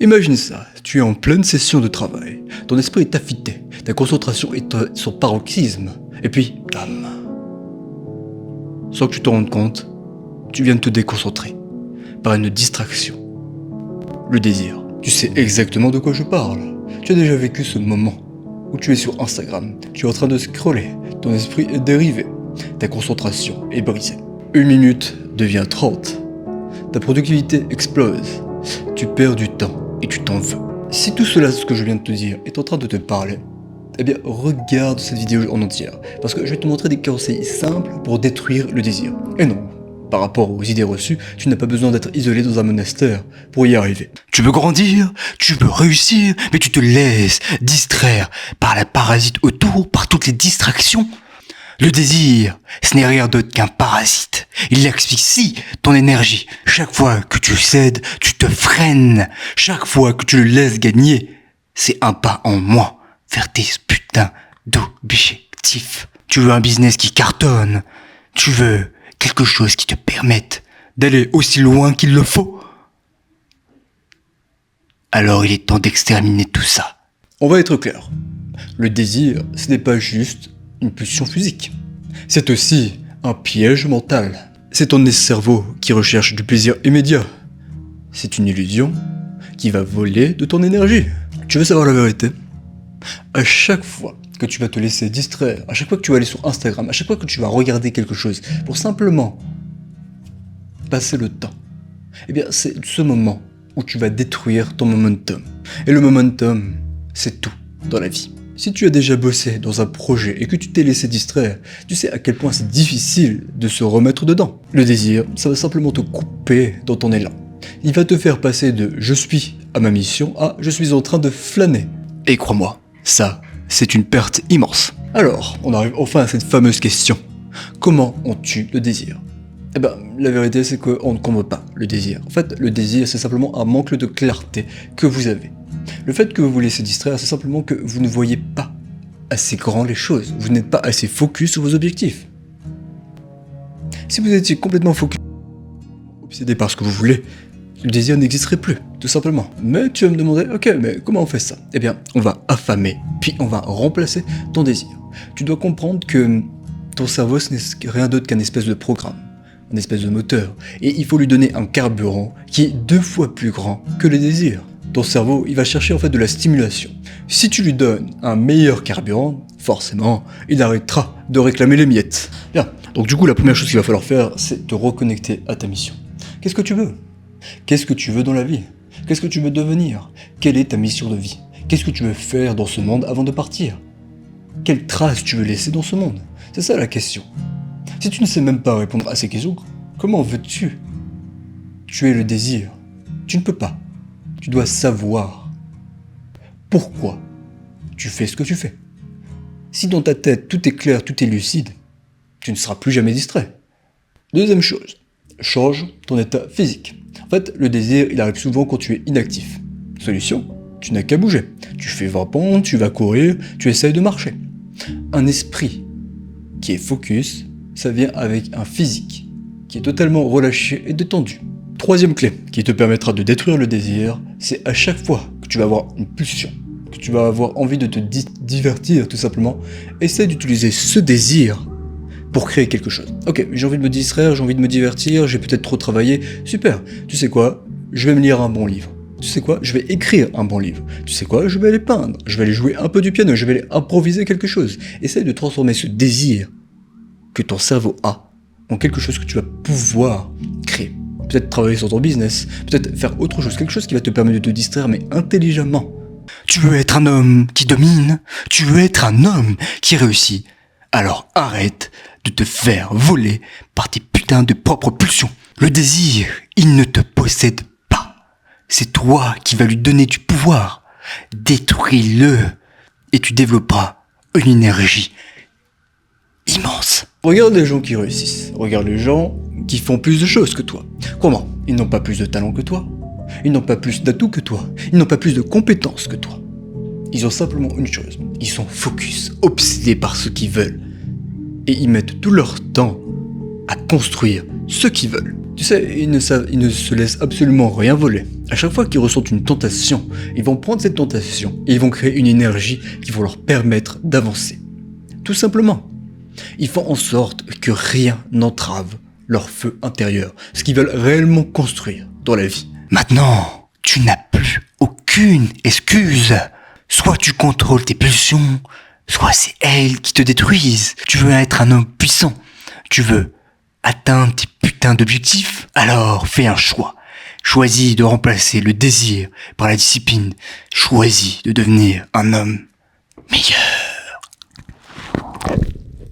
Imagine ça, tu es en pleine session de travail, ton esprit est affûté, ta concentration est à son paroxysme, et puis, bam. Sans que tu te rendes compte, tu viens de te déconcentrer par une distraction. Le désir. Tu sais exactement de quoi je parle. Tu as déjà vécu ce moment où tu es sur Instagram, tu es en train de scroller, ton esprit est dérivé, ta concentration est brisée. 1 minute devient 30. Ta productivité explose. Tu perds du temps et tu t'en veux. Si tout cela, ce que je viens de te dire, est en train de te parler, eh bien regarde cette vidéo en entière, parce que je vais te montrer des conseils simples pour détruire le désir. Et non, par rapport aux idées reçues, tu n'as pas besoin d'être isolé dans un monastère pour y arriver. Tu veux grandir, tu veux réussir, mais tu te laisses distraire par la parasite autour, par toutes les distractions. Le désir, ce n'est rien d'autre qu'un parasite. Il asphyxie ton énergie. Chaque fois que tu cèdes, tu te freines. Chaque fois que tu le laisses gagner, c'est un pas en moins vers tes putains d'objectifs. Tu veux un business qui cartonne. Tu veux quelque chose qui te permette d'aller aussi loin qu'il le faut. Alors il est temps d'exterminer tout ça. On va être clair. Le désir, ce n'est pas juste une pulsion physique. C'est aussi un piège mental. C'est ton cerveau qui recherche du plaisir immédiat. C'est une illusion qui va voler de ton énergie. Tu veux savoir la vérité ? À chaque fois que tu vas te laisser distraire, à chaque fois que tu vas aller sur Instagram, à chaque fois que tu vas regarder quelque chose pour simplement passer le temps, eh bien c'est ce moment où tu vas détruire ton momentum. Et le momentum, c'est tout dans la vie. Si tu as déjà bossé dans un projet et que tu t'es laissé distraire, tu sais à quel point c'est difficile de se remettre dedans. Le désir, ça va simplement te couper dans ton élan. Il va te faire passer de « je suis à ma mission » à « je suis en train de flâner ». Et crois-moi, ça, c'est une perte immense. Alors, on arrive enfin à cette fameuse question. Comment on tue le désir ? Eh ben, la vérité, c'est qu'on ne combat pas le désir. En fait, le désir, c'est simplement un manque de clarté que vous avez. Le fait que vous vous laissez distraire, c'est simplement que vous ne voyez pas assez grand les choses. Vous n'êtes pas assez focus sur vos objectifs. Si vous étiez complètement focus, obsédé par ce que vous voulez, le désir n'existerait plus, tout simplement. Mais tu vas me demander, ok, mais comment on fait ça ? Eh bien, on va affamer, puis on va remplacer ton désir. Tu dois comprendre que ton cerveau, ce n'est rien d'autre qu'un espèce de programme, un espèce de moteur. Et il faut lui donner un carburant qui est 2 fois plus grand que le désir. Ton cerveau, il va chercher en fait de la stimulation. Si tu lui donnes un meilleur carburant, forcément, il arrêtera de réclamer les miettes. Bien, donc du coup, la première chose qu'il va falloir faire, c'est te reconnecter à ta mission. Qu'est-ce que tu veux ? Qu'est-ce que tu veux dans la vie ? Qu'est-ce que tu veux devenir ? Quelle est ta mission de vie ? Qu'est-ce que tu veux faire dans ce monde avant de partir ? Quelle trace tu veux laisser dans ce monde ? C'est ça la question. Si tu ne sais même pas répondre à ces questions, comment veux-tu tuer le désir ? Tu ne peux pas. Tu dois savoir pourquoi tu fais ce que tu fais. Si dans ta tête tout est clair, tout est lucide, tu ne seras plus jamais distrait. Deuxième chose, change ton état physique. En fait, le désir, il arrive souvent quand tu es inactif. Solution, tu n'as qu'à bouger. Tu fais 20 pompes, tu vas courir, tu essayes de marcher. Un esprit qui est focus, ça vient avec un physique qui est totalement relâché et détendu. Troisième clé qui te permettra de détruire le désir, c'est à chaque fois que tu vas avoir une pulsion, que tu vas avoir envie de te divertir tout simplement, essaie d'utiliser ce désir pour créer quelque chose. Ok, j'ai envie de me distraire, j'ai envie de me divertir, j'ai peut-être trop travaillé, super. Tu sais quoi ? Je vais me lire un bon livre. Tu sais quoi ? Je vais écrire un bon livre. Tu sais quoi ? Je vais aller peindre, je vais aller jouer un peu du piano, je vais aller improviser quelque chose. Essaie de transformer ce désir que ton cerveau a en quelque chose que tu vas pouvoir créer. Peut-être travailler sur ton business, peut-être faire autre chose, quelque chose qui va te permettre de te distraire, mais intelligemment. Tu veux être un homme qui domine ? Tu veux être un homme qui réussit ? Alors arrête de te faire voler par tes putains de propres pulsions. Le désir, il ne te possède pas. C'est toi qui vas lui donner du pouvoir. Détruis-le et tu développeras une énergie immense. Regarde les gens qui réussissent. Regarde les gens qui font plus de choses que toi. Comment ? Ils n'ont pas plus de talent que toi. Ils n'ont pas plus d'atouts que toi. Ils n'ont pas plus de compétences que toi. Ils ont simplement une chose. Ils sont focus, obsédés par ce qu'ils veulent. Et ils mettent tout leur temps à construire ce qu'ils veulent. Tu sais, ils ne se laissent absolument rien voler. À chaque fois qu'ils ressentent une tentation, ils vont prendre cette tentation et ils vont créer une énergie qui va leur permettre d'avancer. Tout simplement. Ils font en sorte que rien n'entrave leur feu intérieur, ce qu'ils veulent réellement construire dans la vie. Maintenant, tu n'as plus aucune excuse. Soit tu contrôles tes pulsions, soit c'est elles qui te détruisent. Tu veux être un homme puissant. Tu veux atteindre tes putains d'objectifs. Alors fais un choix. Choisis de remplacer le désir par la discipline. Choisis de devenir un homme meilleur.